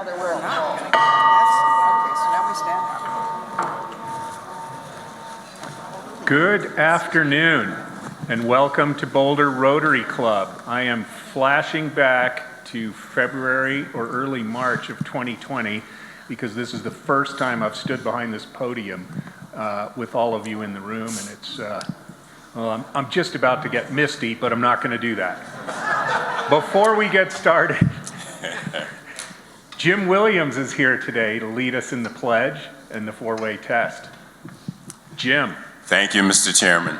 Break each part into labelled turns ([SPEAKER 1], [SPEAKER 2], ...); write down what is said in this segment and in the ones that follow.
[SPEAKER 1] there were not. Okay, so now we stand up.
[SPEAKER 2] Good afternoon, and welcome to Boulder Rotary Club. I am flashing back to February or early March of 2020 because this is the first time I've stood behind this podium with all of you in the room, and it's, well, I'm just about to get misty, but I'm not going to do that. Before we get started, Jim Williams is here today to lead us in the pledge and the four-way test. Jim.
[SPEAKER 3] Thank you, Mr. Chairman.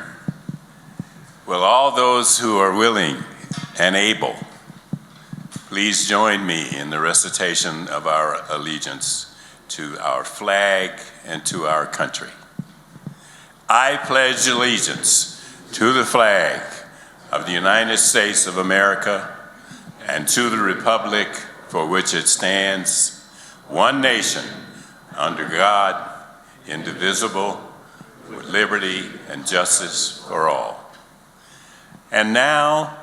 [SPEAKER 3] Will all those who are willing and able please join me in the recitation of our allegiance to our flag and to our country. I pledge allegiance to the flag of the United States of America and to the republic for which it stands, one nation, under God, indivisible, with liberty and justice for all. And now,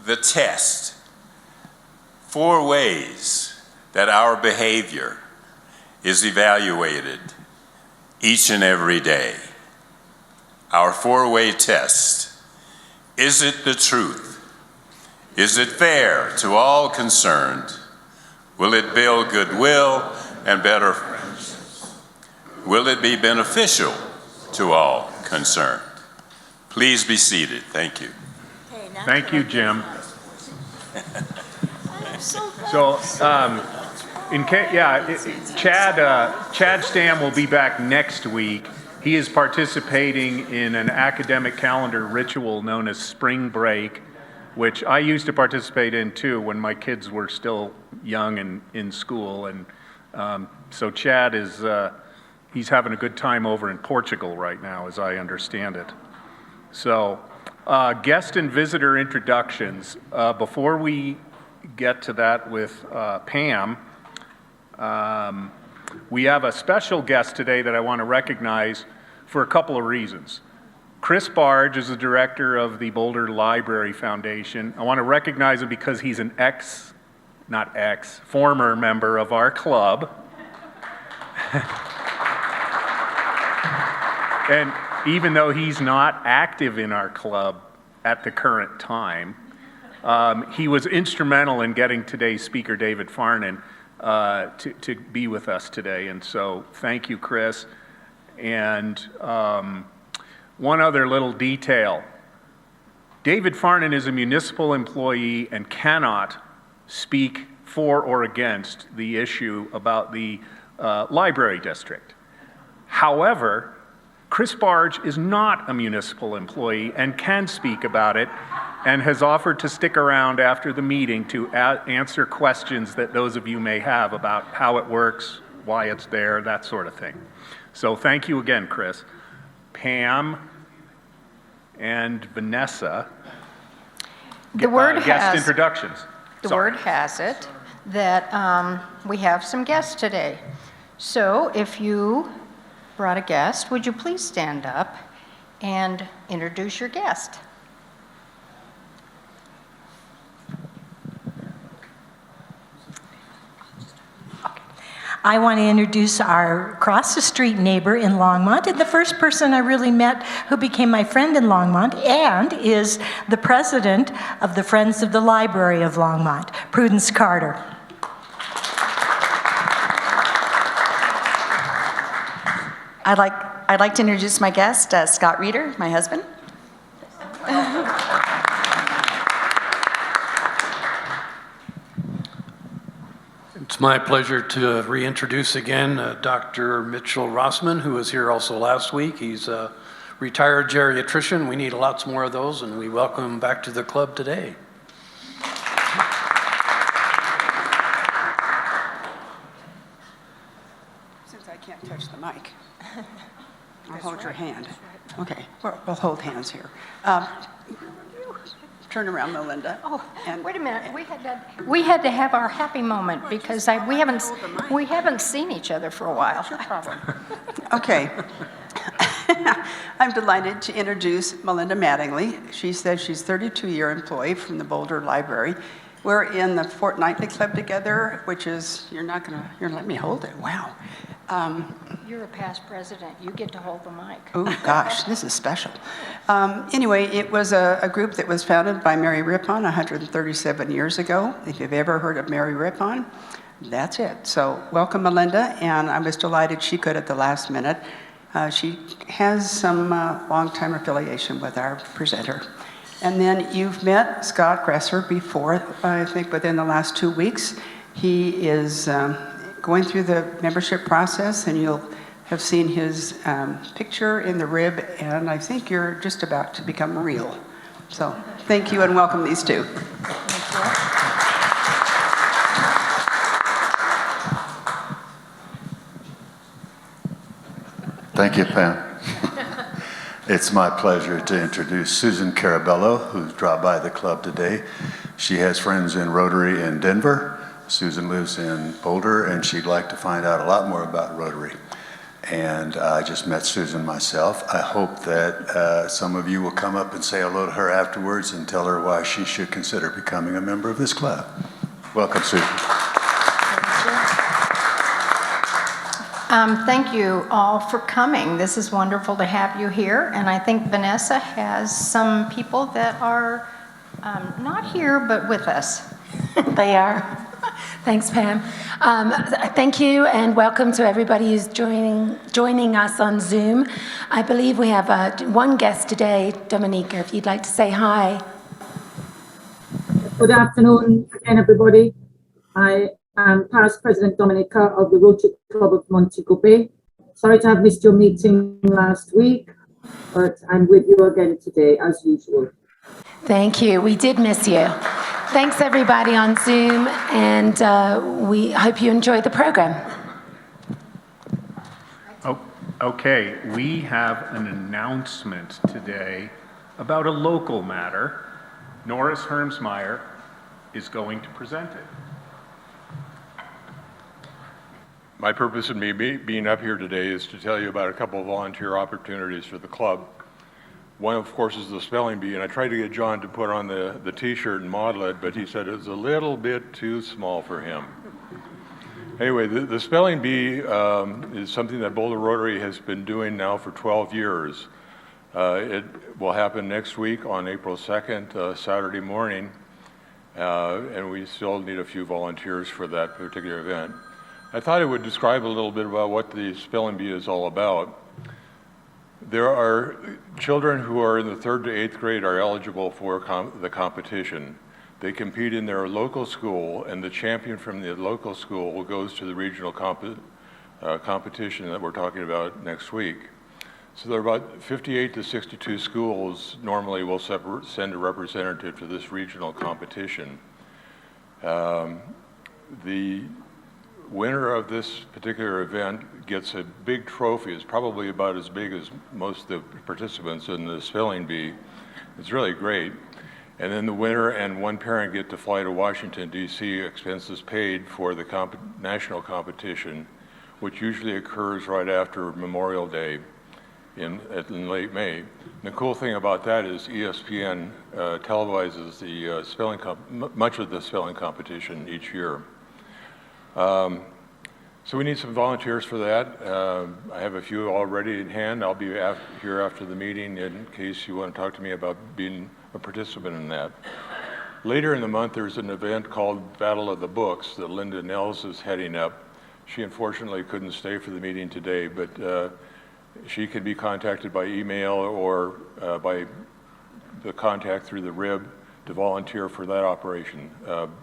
[SPEAKER 3] the test. 4 ways that our behavior is evaluated each and every day. Our 4-way test. Is it the truth? Is it fair to all concerned? Will it build goodwill and better friendships? Will it be beneficial to all concerned? Please be seated. Thank you.
[SPEAKER 2] Thank you, Jim. So, Chad Stam will be back next week. He is participating in an academic calendar ritual known as spring break, which I used to participate in too when my kids were still young and in school. And so Chad is, he's having a good time over in Portugal right now, as I understand it. So, guest and visitor introductions. Before we get to that with Pam, we have a special guest today that I want to recognize for a couple of reasons. Chris Barge is the director of the Boulder Library Foundation. I want to recognize him because he's an former member of our club. And even though he's not active in our club at the current time, he was instrumental in getting today's speaker, David Farnan, to be with us today. And so thank you, Chris. And one other little detail. David Farnan is a municipal employee and cannot speak for or against the issue about the library district. However, Chris Barge is not a municipal employee and can speak about it and has offered to stick around after the meeting to answer questions that those of you may have about how it works, why it's there, that sort of thing. So thank you again, Chris. Pam and Vanessa, guest introductions.
[SPEAKER 4] The word has it that we have some guests today. So if you brought a guest, would you please stand up and introduce your guest?
[SPEAKER 5] I want to introduce our across the street neighbor in Longmont, and the first person I really met who became my friend in Longmont and is the president of the Friends of the Library of Longmont, Prudence Carter.
[SPEAKER 6] I'd like to introduce my guest, Scott Reeder, my husband.
[SPEAKER 7] It's my pleasure to reintroduce again Dr. Mitchell Rossman, who was here also last week. He's a retired geriatrician. We need lots more of those, and we welcome him back to the club today.
[SPEAKER 1] Since I can't touch the mic, I'll hold your hand. Okay, we'll hold hands here. Turn around, Melinda.
[SPEAKER 4] Oh, and wait a minute. We had to have our happy moment because we haven't seen each other for a while.
[SPEAKER 1] No problem. Okay. I'm delighted to introduce Melinda Mattingly. She says she's a 32-year employee from the Boulder Library We're in the Fortnightly Club together, which is, you're gonna let me hold it, wow.
[SPEAKER 4] You're a past president. You get to hold the mic.
[SPEAKER 1] Oh, gosh, this is special. Anyway, it was a group that was founded by Mary Rippon 137 years ago. If you've ever heard of Mary Rippon, that's it. So welcome, Melinda, and I was delighted she could at the last minute. She has some long-time affiliation with our presenter. And then you've met Scott Gresser before, I think within the last 2 weeks. He is going through the membership process, and you'll have seen his picture in the rib, and I think you're just about to become real. So thank you and welcome these two.
[SPEAKER 8] Thank you, Pam. It's my pleasure to introduce Susan Carabello, who's dropped by the club today. She has friends in Rotary in Denver. Susan lives in Boulder, and she'd like to find out a lot more about Rotary. And I just met Susan myself. I hope that some of you will come up and say hello to her afterwards and tell her why she should consider becoming a member of this club. Welcome, Susan.
[SPEAKER 4] Thank you all for coming. This is wonderful to have you here. And I think Vanessa has some people that are not here, but with us.
[SPEAKER 9] They are. Thanks, Pam. Thank you and welcome to everybody who's joining us on Zoom. I believe we have one guest today, Dominica, if you'd like to say hi.
[SPEAKER 10] Good afternoon again, everybody. I am past President Dominica of the Rotary Club of Montego Bay. Sorry to have missed your meeting last week, but I'm with you again today, as usual.
[SPEAKER 9] Thank you. We did miss you. Thanks, everybody on Zoom, and we hope you enjoy the program.
[SPEAKER 2] Oh, okay, we have an announcement today about a local matter. Norris Hermsmeyer is going to present it.
[SPEAKER 11] My purpose in me being up here today is to tell you about a couple of volunteer opportunities for the club. One, of course, is the spelling bee, and I tried to get John to put on the t-shirt and model it, but he said it was a little bit too small for him. Anyway, the spelling bee is something that Boulder Rotary has been doing now for 12 years. It will happen next week on April 2nd, Saturday morning, and we still need a few volunteers for that particular event. I thought I would describe a little bit about what the spelling bee is all about. There are children who are in the 3rd to 8th grade are eligible for the competition. They compete in their local school, and the champion from the local school goes to the regional competition that we're talking about next week. So there are about 58 to 62 schools normally will send a representative to this regional competition. The winner of this particular event gets a big trophy. It's probably about as big as most of the participants in the spelling bee. It's really great. And then the winner and one parent get to fly to Washington, D.C., expenses paid for the national competition, which usually occurs right after Memorial Day in late May. And the cool thing about that is ESPN televises the much of the spelling competition each year. So we need some volunteers for that. I have a few already in hand. I'll be here after the meeting in case you want to talk to me about being a participant in that. Later in the month, there's an event called Battle of the Books that Linda Nels is heading up. She unfortunately couldn't stay for the meeting today, but she can be contacted by email or by the contact through the RIB to volunteer for that operation.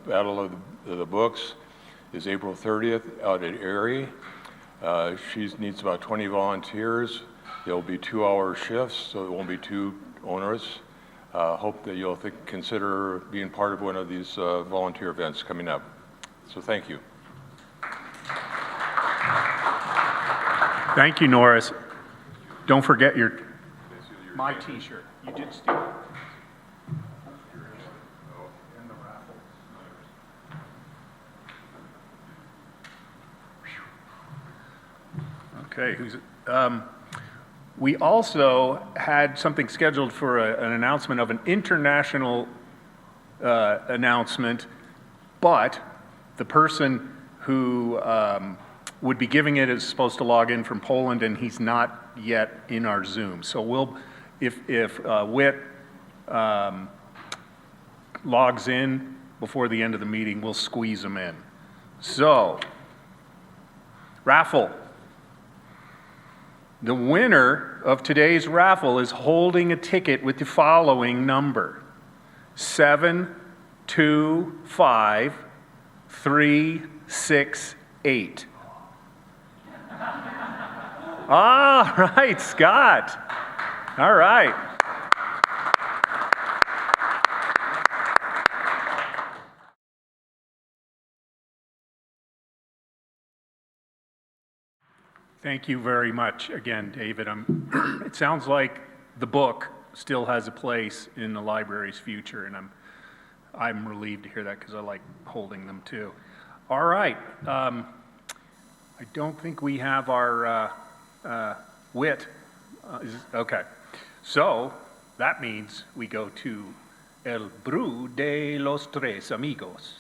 [SPEAKER 11] Battle of the Books is April 30th out at Erie. She needs about 20 volunteers. There'll be 2-hour shifts, so it won't be too onerous. Hope that you'll consider being part of one of these volunteer events coming up. So thank you.
[SPEAKER 2] Thank you, Norris. Don't forget my t-shirt. You did steal it. And the raffle. Okay, we also had something scheduled for an announcement of an international announcement but the person who would be giving it is supposed to log in from Poland, and he's not yet in our Zoom. So if Whit logs in before the end of the meeting, we'll squeeze him in. So, raffle. The winner of today's raffle is holding a ticket with the following number: 725368. All right, Scott. All right. Thank you very much again, David. It sounds like the book still has a place in the library's future, and I'm relieved to hear that because I like holding them too. All right. I don't think we have our Whit. Okay. So that means we go to El Brew de los Tres Amigos.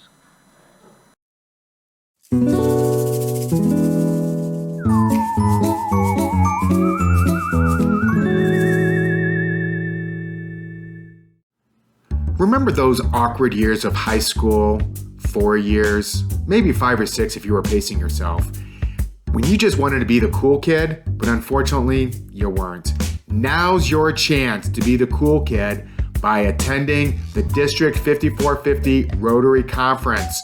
[SPEAKER 12] Remember those awkward years of high school, 4 years, maybe 5 or 6 if you were pacing yourself, when you just wanted to be the cool kid, but unfortunately, you weren't. Now's your chance to be the cool kid by attending the District 5450 Rotary Conference,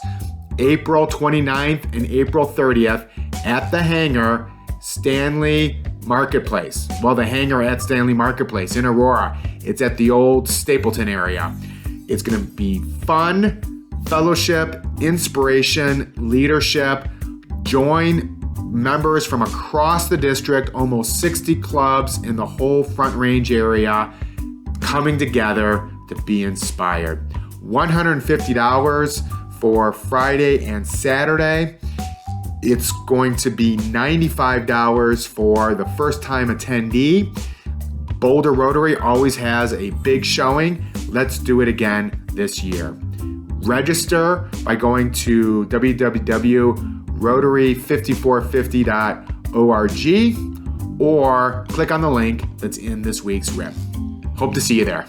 [SPEAKER 12] April 29th and April 30th at the hangar, Stanley Marketplace. Well, the hangar at Stanley Marketplace in Aurora. It's at the old Stapleton area. It's going to be fun, fellowship, inspiration, leadership. Join members from across the district, almost 60 clubs in the whole Front Range area, coming together to be inspired. $150 for Friday and Saturday. It's going to be $95 for the first-time attendee. Boulder Rotary always has a big showing. Let's do it again this year. Register by going to www.rotary5450.org or click on the link that's in this week's RIP. Hope to see you there.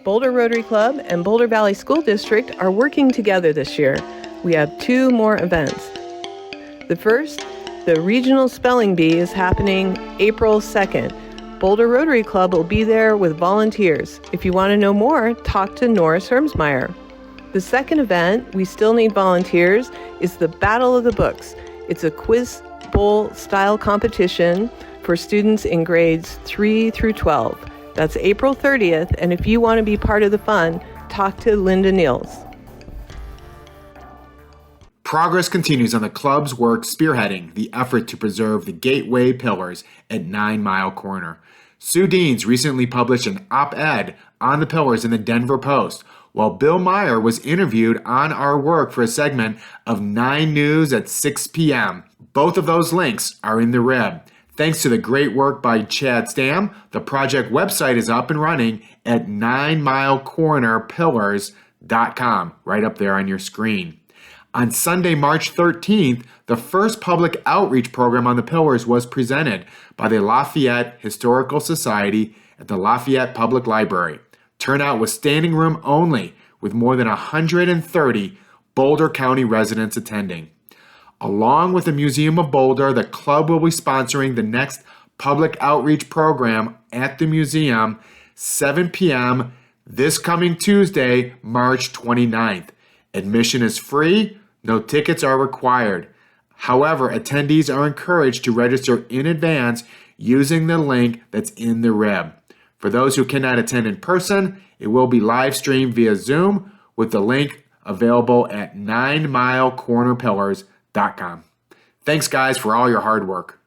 [SPEAKER 13] Boulder Rotary Club and Boulder Valley School District are working together this year. We have 2 more events. The first, the Regional Spelling Bee, is happening April 2nd. Boulder Rotary Club will be there with volunteers. If you want to know more, talk to Norris Hermsmeyer. The second event, we still need volunteers, is the Battle of the Books. It's a quiz bowl style competition for students in grades 3 through 12. That's April 30th, and if you want to be part of the fun, talk to Linda Niels.
[SPEAKER 12] Progress continues on the club's work spearheading the effort to preserve the gateway pillars at 9 Mile Corner. Sue Deans recently published an op-ed on the pillars in the Denver Post, while Bill Meyer was interviewed on our work for a segment of 9 News at 6 p.m. Both of those links are in the rib. Thanks to the great work by Chad Stam, the project website is up and running at 9milecornerpillars.com, right up there on your screen. On Sunday, March 13th, the first public outreach program on the pillars was presented by the Lafayette Historical Society at the Lafayette Public Library. Turnout was standing room only, with more than 130 Boulder County residents attending. Along with the Museum of Boulder, the club will be sponsoring the next public outreach program at the museum, 7 p.m. this coming Tuesday, March 29th. Admission is free. No tickets are required. However, attendees are encouraged to register in advance using the link that's in the rib. For those who cannot attend in person, it will be live streamed via Zoom with the link available at 9milecornerpillars.com. Thanks, guys, for all your hard work.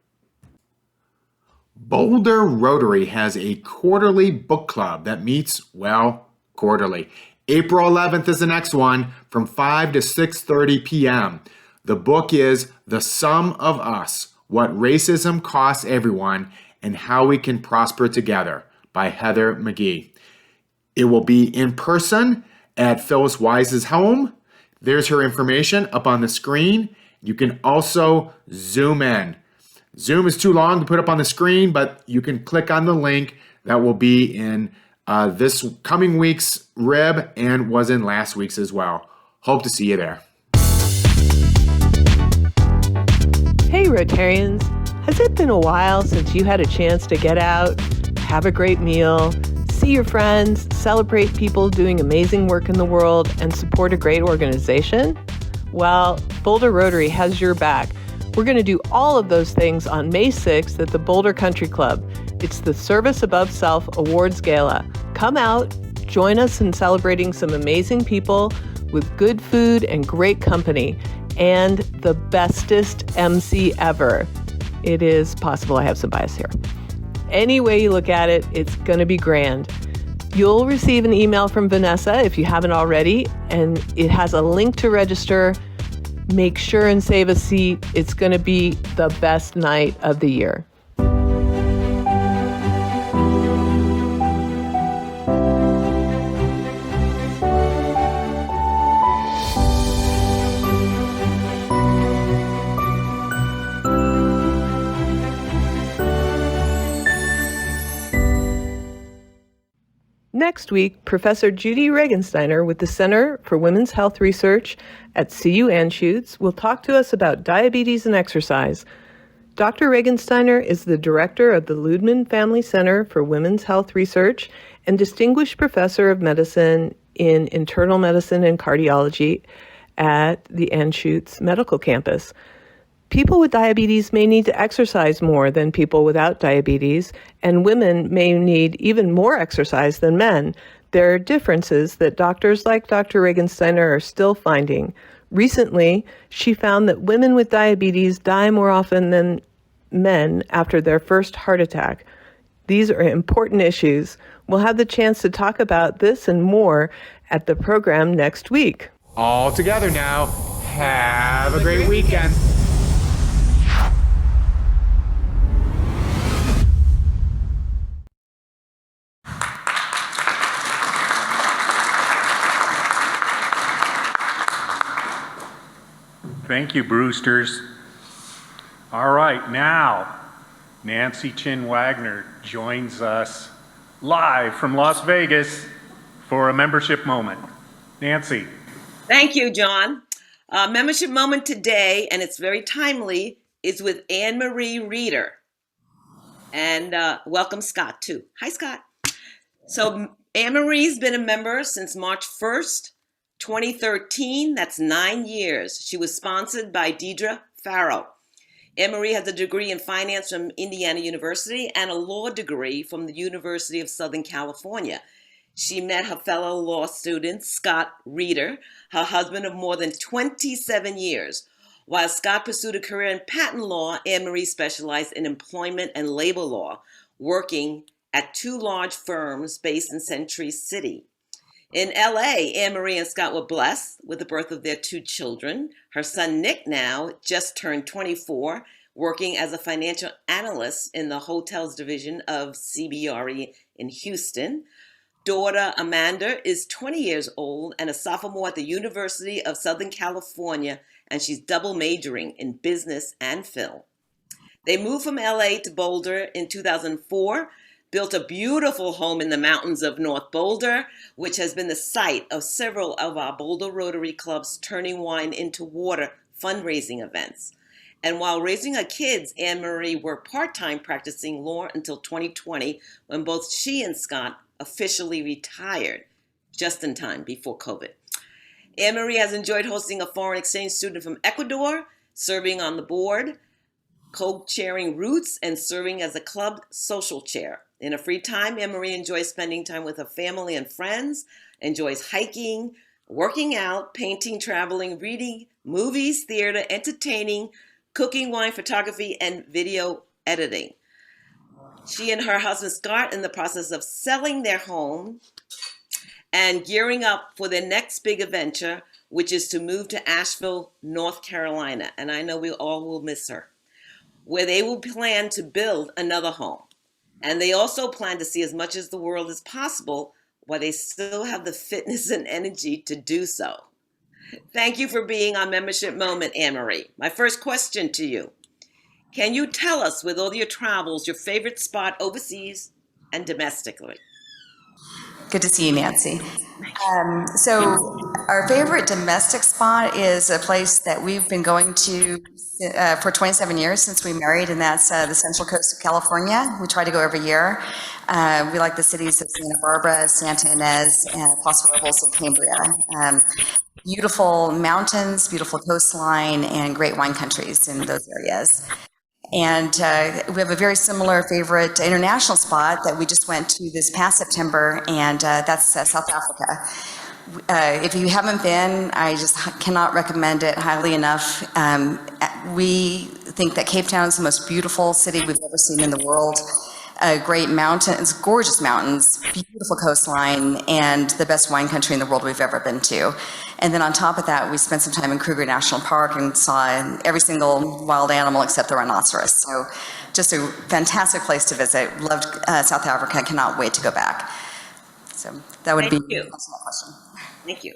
[SPEAKER 12] Boulder Rotary has a quarterly book club that meets, well, quarterly. April 11th is the next one from 5 to 6:30 p.m. The book is The Sum of Us, What Racism Costs Everyone and How We Can Prosper Together by Heather McGee. It will be in person at Phyllis Wise's home. There's her information up on the screen. You can also Zoom in. Zoom is too long to put up on the screen, but you can click on the link that will be in this coming week's rib and was in last week's as well. Hope to see you there.
[SPEAKER 13] Hey Rotarians, has it been a while since you had a chance to get out, have a great meal, see your friends, celebrate people doing amazing work in the world, and support a great organization? Well, Boulder Rotary has your back. We're going to do all of those things on May 6th at the Boulder Country Club. It's the Service Above Self Awards Gala. Come out, join us in celebrating some amazing people with good food and great company, and the bestest MC ever. It is possible I have some bias here. Any way you look at it, it's going to be grand. You'll receive an email from Vanessa if you haven't already, and it has a link to register. Make sure and save a seat. It's going to be the best night of the year. Next week, Professor Judy Regensteiner with the Center for Women's Health Research at CU Anschutz will talk to us about diabetes and exercise. Dr. Regensteiner is the director of the Ludman Family Center for Women's Health Research and Distinguished Professor of Medicine in Internal Medicine and Cardiology at the Anschutz Medical Campus. People with diabetes may need to exercise more than people without diabetes, and women may need even more exercise than men. There are differences that doctors like Dr. Regensteiner are still finding. Recently, she found that women with diabetes die more often than men after their first heart attack. These are important issues. We'll have the chance to talk about this and more at the program next week.
[SPEAKER 12] All together now. Have a great weekend.
[SPEAKER 2] Thank you, Brewsters. All right, now, Nancy Chin Wagner joins us live from Las Vegas for a membership moment. Nancy.
[SPEAKER 14] Thank you, John. Membership moment today, and it's very timely, is with Anne Marie Reeder. And welcome, Scott, too. Hi, Scott. So Anne Marie's been a member since March 1st, 2013. That's 9 years. She was sponsored by Deidre Farrow. Anne Marie has a degree in finance from Indiana University and a law degree from the University of Southern California. She met her fellow law student, Scott Reeder, her husband of more than 27 years. While Scott pursued a career in patent law, Anne Marie specialized in employment and labor law, working at 2 large firms based in Century City. In LA, Anne Marie and Scott were blessed with the birth of their 2 children. Her son, Nick, now just turned 24, working as a financial analyst in the hotels division of CBRE in Houston. Daughter, Amanda, is 20 years old and a sophomore at the University of Southern California, and she's double majoring in business and film. They moved from LA to Boulder in 2004, built a beautiful home in the mountains of North Boulder, which has been the site of several of our Boulder Rotary Club's Turning Wine into Water fundraising events. And while raising her kids, Anne Marie worked part-time practicing law until 2020, when both she and Scott officially retired, just in time before COVID. Anne Marie has enjoyed hosting a foreign exchange student from Ecuador, serving on the board, co-chairing Roots, and serving as a club social chair. In her free time, Anne Marie enjoys spending time with her family and friends, enjoys hiking, working out, painting, traveling, reading, movies, theater, entertaining, cooking, wine, photography, and video editing. She and her husband Scott are in the process of selling their home and gearing up for their next big adventure, which is to move to Asheville, North Carolina. And I know we all will miss her, where they will plan to build another home. And they also plan to see as much of the world as possible while they still have the fitness and energy to do so. Thank you for being on Membership Moment, Anne-Marie. My first question to you. Can you tell us, with all your travels, your favorite spot overseas and domestically?
[SPEAKER 6] Good to see you, Nancy. So our favorite domestic spot is a place that we've been going to for 27 years since we married, and that's the Central Coast of California. We try to go every year. We like the cities of Santa Barbara, Santa Ynez, and Paso Robles, and Cambria. Beautiful mountains, beautiful coastline, and great wine countries in those areas. And we have a very similar favorite international spot that we just went to this past September, and that's South Africa. If you haven't been, I just cannot recommend it highly enough. We think that Cape Town is the most beautiful city we've ever seen in the world. Great mountains, gorgeous mountains, beautiful coastline, and the best wine country in the world we've ever been to. And then on top of that, we spent some time in Kruger National Park and saw every single wild animal except the rhinoceros. So just a fantastic place to visit. Loved South Africa, cannot wait to go back. So that would be the question.
[SPEAKER 14] Thank you.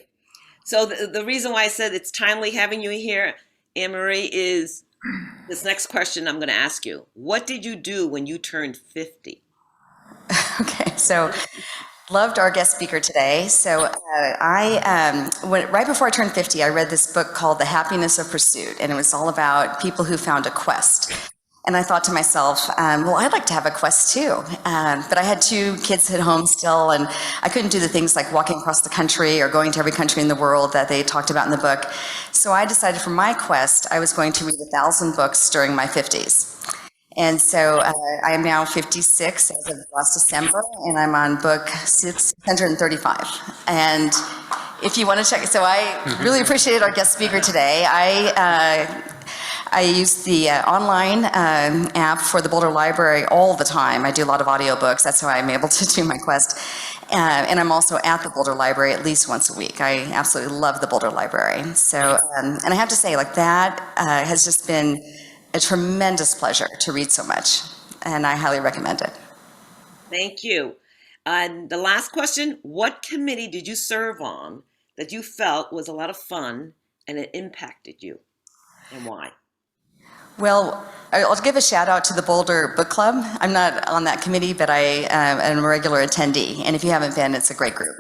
[SPEAKER 14] So the reason why I said it's timely having you here, Anne-Marie, is this next question I'm going to ask you. What did you do when you turned 50?
[SPEAKER 6] Okay, so loved our guest speaker today. So right before I turned 50, I read this book called The Happiness of Pursuit, and it was all about people who found a quest. And I thought to myself, well, I'd like to have a quest too. But I had 2 kids at home still, and I couldn't do the things like walking across the country or going to every country in the world that they talked about in the book. So I decided for my quest, I was going to read 1,000 books during my 50s. And so I am now 56 as of last December, and I'm on book 635. And if you want to check, so I really appreciated our guest speaker today. I use the online app for the Boulder Library all the time. I do a lot of audiobooks. That's how I'm able to do my quest. And I'm also at the Boulder Library at least once a week. I absolutely love the Boulder Library. So, and I have to say, like, that has just been a tremendous pleasure to read so much, and I highly recommend it.
[SPEAKER 14] Thank you. And the last question, what committee did you serve on that you felt was a lot of fun and it impacted you, and why?
[SPEAKER 6] Well, I'll give a shout out to the Boulder Book Club. I'm not on that committee, but I am a regular attendee, and if you haven't been, it's a great group.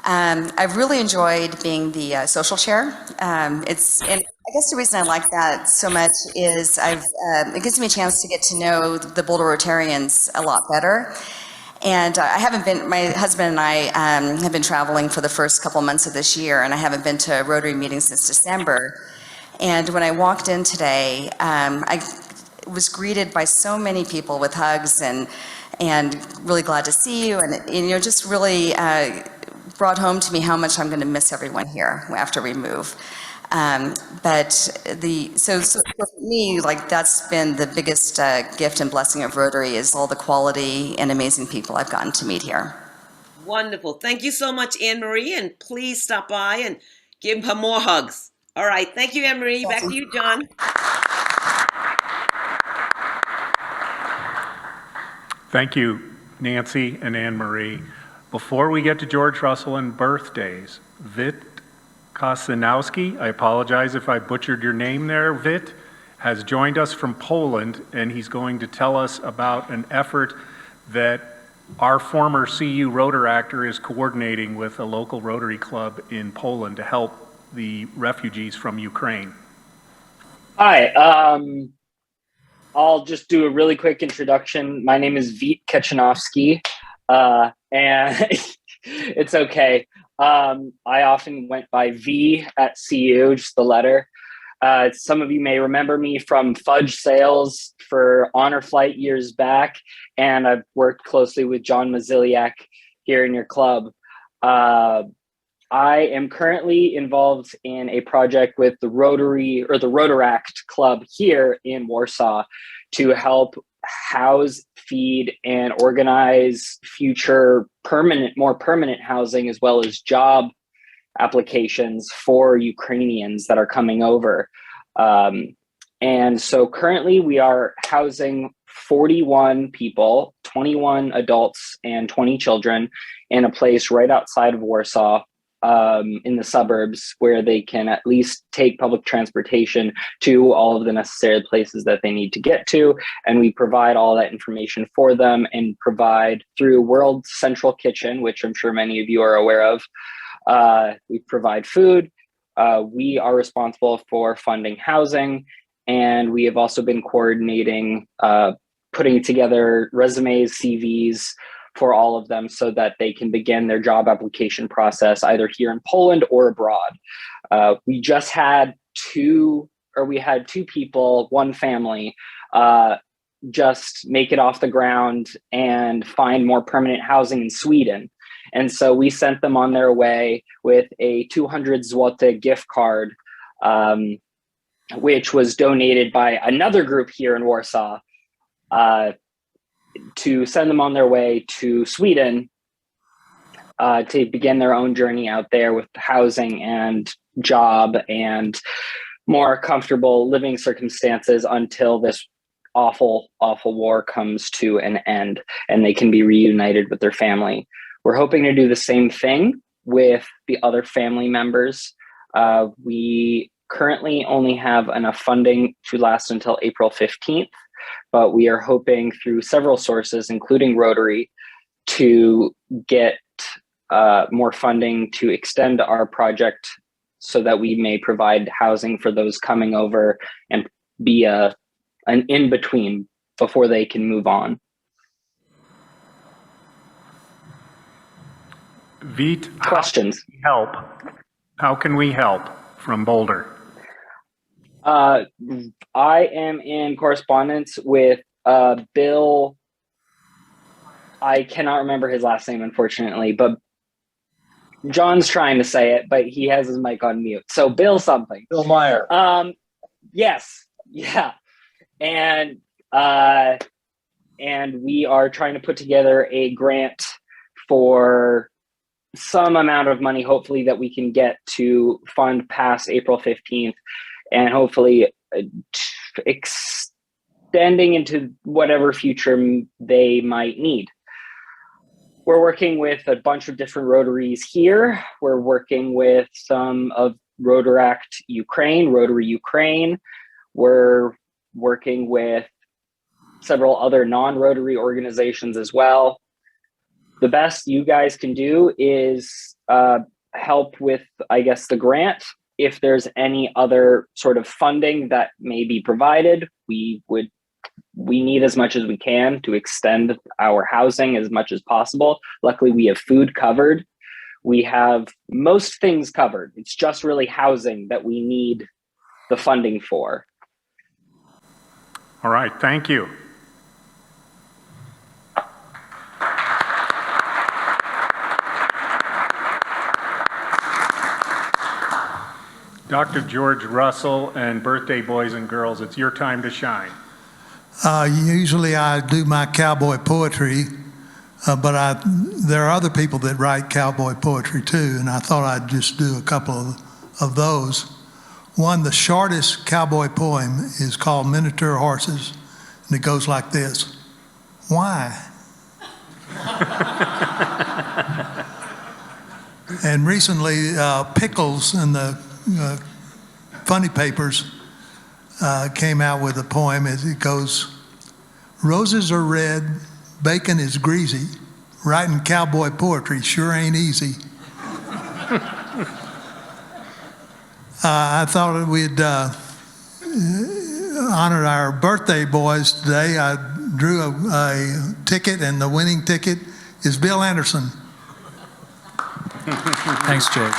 [SPEAKER 6] I've really enjoyed being the social chair. And I guess the reason I like that so much is it gives me a chance to get to know the Boulder Rotarians a lot better. And my husband and I have been traveling for the first couple months of this year, and I haven't been to Rotary meetings since December. And when I walked in today, I was greeted by so many people with hugs and really glad to see you, and just really brought home to me how much I'm going to miss everyone here after we move. So for me, like, that's been the biggest gift and blessing of Rotary, is all the quality and amazing people I've gotten to meet here.
[SPEAKER 14] Wonderful. Thank you so much, Anne-Marie, and please stop by and give her more hugs. All right. Thank you, Anne-Marie. Back to you, John.
[SPEAKER 2] Thank you, Nancy and Anne-Marie. Before we get to George Russell and birthdays, Vit Kosinowski, I apologize if I butchered your name there, Vit, has joined us from Poland, and he's going to tell us about an effort that our former CU Rotaractor is coordinating with a local Rotary Club in Poland to help the refugees from Ukraine.
[SPEAKER 15] Hi, I'll just do a really quick introduction. My name is Vit Kosinowski, and it's okay. I often went by V at CU, just the letter. Some of you may remember me from fudge sales for Honor Flight years back, and I've worked closely with John Maziliak here in your club. I am currently involved in a project with the Rotary, or the Rotaract Club here in Warsaw, to help house, feed, and organize future more permanent housing, as well as job applications for Ukrainians that are coming over. And so currently we are housing 41 people, 21 adults and 20 children in a place right outside of Warsaw, in the suburbs, where they can at least take public transportation to all of the necessary places that they need to get to. And we provide all that information for them and provide through World Central Kitchen, which I'm sure many of you are aware of. We provide food. We are responsible for funding housing. And we have also been coordinating, putting together resumes, CVs, for all of them so that they can begin their job application process either here in Poland or abroad. We just had two people, one family, just make it off the ground and find more permanent housing in Sweden. And so we sent them on their way with a 200 zloty gift card, which was donated by another group here in Warsaw, to send them on their way to Sweden to begin their own journey out there with housing and job and more comfortable living circumstances until this awful, awful war comes to an end and they can be reunited with their family. We're hoping to do the same thing with the other family members. We currently only have enough funding to last until April 15th. But we are hoping through several sources, including Rotary, to get more funding to extend our project so that we may provide housing for those coming over and be an in-between before they can move on.
[SPEAKER 2] Veet,
[SPEAKER 15] questions?
[SPEAKER 2] How can we help from Boulder?
[SPEAKER 15] I am in correspondence with Bill. I cannot remember his last name, unfortunately, but John's trying to say it, but he has his mic on mute. So Bill something.
[SPEAKER 16] Bill Meyer.
[SPEAKER 15] Yes. Yeah. And we are trying to put together a grant for some amount of money, hopefully, that we can get to fund past April 15th. And hopefully extending into whatever future they might need. We're working with a bunch of different Rotaries here. We're working with some of Rotary Ukraine. We're working with several other non-Rotary organizations as well. The best you guys can do is help with, I guess, the grant. If there's any other sort of funding that may be provided, we need as much as we can to extend our housing as much as possible. Luckily, we have food covered. We have most things covered. It's just really housing that we need the funding for.
[SPEAKER 2] All right, thank you. Dr. George Russell and birthday boys and girls, it's your time to shine.
[SPEAKER 17] Usually I do my cowboy poetry, but there are other people that write cowboy poetry too, and I thought I'd just do a couple of those. One, the shortest cowboy poem is called Miniature Horses, and it goes like this. Why? And recently, Pickles in the funny papers came out with a poem. It goes, roses are red, bacon is greasy, writing cowboy poetry sure ain't easy. I thought we'd honor our birthday boys today. I drew a ticket, and the winning ticket is Bill Anderson.
[SPEAKER 18] Thanks, George.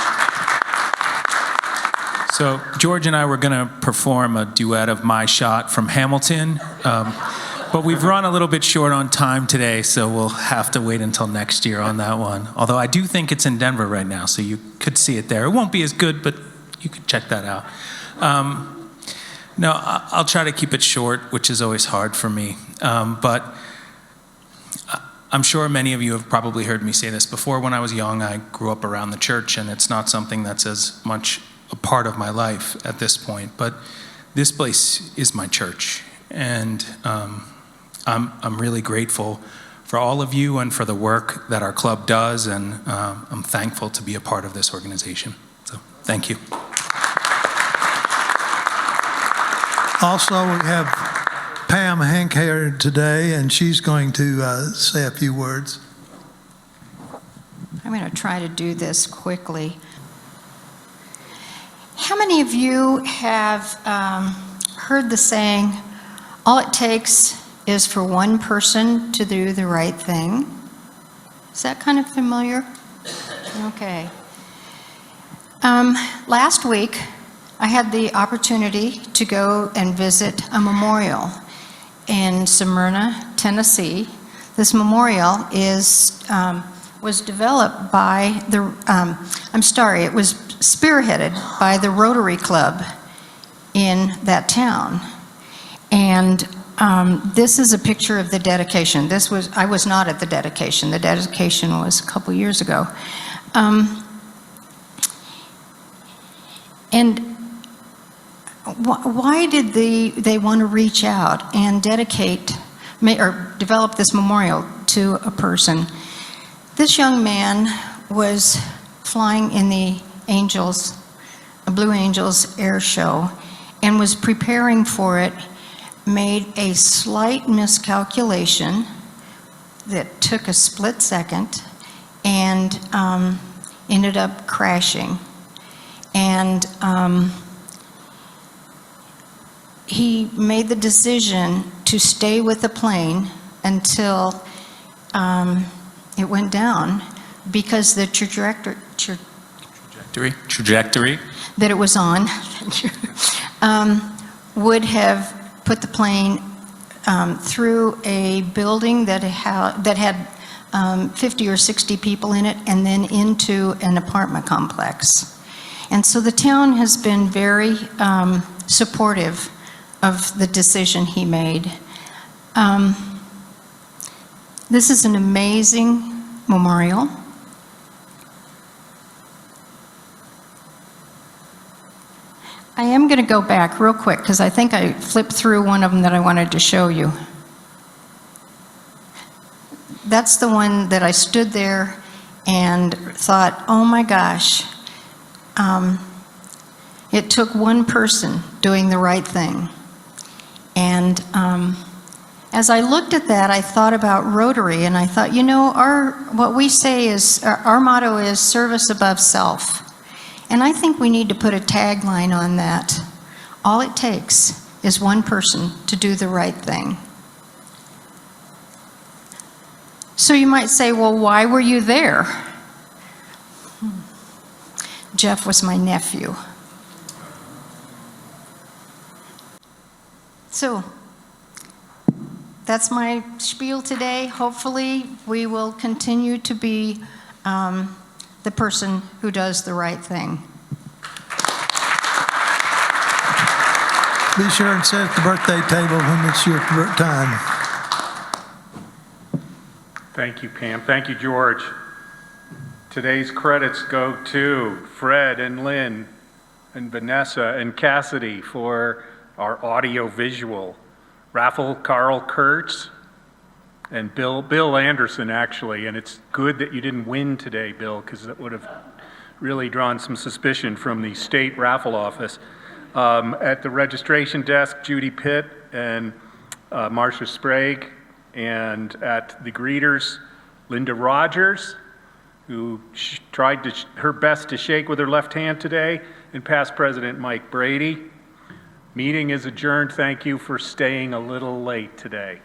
[SPEAKER 18] So George and I were going to perform a duet of My Shot from Hamilton, but we've run a little bit short on time today, so we'll have to wait until next year on that one. Although I do think it's in Denver right now, so you could see it there. It won't be as good, but you could check that out. No, I'll try to keep it short, which is always hard for me. But I'm sure many of you have probably heard me say this before. When I was young, I grew up around the church, and it's not something that's as much a part of my life at this point. But this place is my church, and I'm really grateful for all of you and for the work that our club does, and I'm thankful to be a part of this organization. So, thank you.
[SPEAKER 17] Also, we have Pam Hank here today, and she's going to say a few words.
[SPEAKER 4] I'm going to try to do this quickly. How many of you have heard the saying, all it takes is for one person to do the right thing? Is that kind of familiar? Okay. Last week, I had the opportunity to go and visit a memorial in Smyrna, Tennessee. This memorial was developed by it was spearheaded by the Rotary Club in that town. And this is a picture of the dedication. I was not at the dedication. The dedication was a couple years ago. And why did they want to reach out and develop this memorial to a person? This young man was flying in the Blue Angels air show, and was preparing for it, made a slight miscalculation that took a split second, and ended up crashing. And he made the decision to stay with the plane until it went down, because the trajectory that it was on would have put the plane through a building that had 50 or 60 people in it, and then into an apartment complex. And so the town has been very supportive of the decision he made. This is an amazing memorial. I am going to go back real quick because I think I flipped through one of them that I wanted to show you. That's the one that I stood there and thought, oh my gosh, it took one person doing the right thing. And as I looked at that, I thought about Rotary, and I thought, what we say is, our motto is service above self. And I think we need to put a tagline on that. All it takes is one person to do the right thing. So you might say, well, why were you there? Jeff was my nephew. So that's my spiel today. Hopefully, we will continue to be the person who does the right thing.
[SPEAKER 17] Be sure and sit at the birthday table when it's your time.
[SPEAKER 2] Thank you, Pam. Thank you, George. Today's credits go to Fred and Lynn and Vanessa and Cassidy for our audio-visual. Raffle, Carl Kurtz, and Bill Anderson, actually. And it's good that you didn't win today, Bill, because that would have really drawn some suspicion from the state raffle office. At the registration desk, Judy Pitt and Marcia Sprague. And at the greeters, Linda Rogers, who tried her best to shake with her left hand today, and past President Mike Brady. Meeting is adjourned. Thank you for staying a little late today.